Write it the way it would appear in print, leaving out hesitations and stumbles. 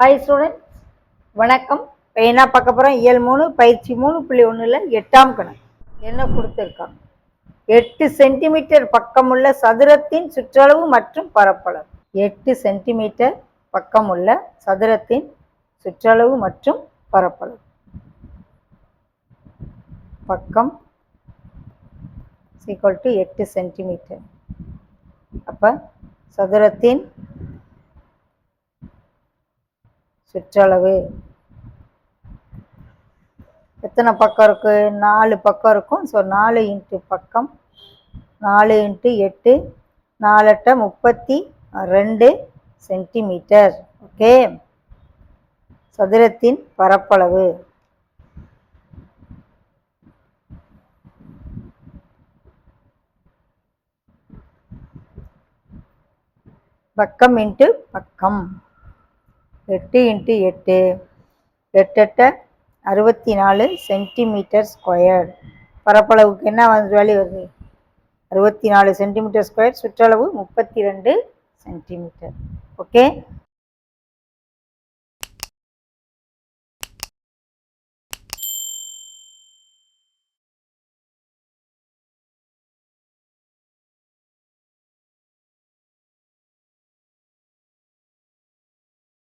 Hi students, வணக்கம். இப்போ என்ன பார்க்க போகிறோம்? இயல் 3 பயிற்சி 3.1ல் 8ஆம் கணக்கு என்ன கொடுத்துருக்காங்க? 8 சென்டிமீட்டர் பக்கமுள்ள சதுரத்தின் சுற்றளவு மற்றும் பரப்பளவு. 8 சென்டிமீட்டர் பக்கமுள்ள சதுரத்தின் சுற்றளவு மற்றும் பரப்பளவு. பக்கம் = 8 சென்டிமீட்டர். அப்போ சதுரத்தின் சுற்றளவு எத்தனை பக்கம் இருக்கு? 4 பக்கம் இருக்கும். ஸோ 4 இன்ட்டு பக்கம், 4 இன்ட்டு 8, 4 8 32 சென்டிமீட்டர். ஓகே. சதுரத்தின் பரப்பளவு பக்கம் இன்ட்டு பக்கம், 8 இன்ட்டு 8, 8 64 சென்டிமீட்டர் ஸ்கொயர். பரப்பளவுக்கு என்ன வேல்யூ வருது? 64 சென்டிமீட்டர் ஸ்கொயர். சுற்றளவு 32 சென்டிமீட்டர். ஓகே.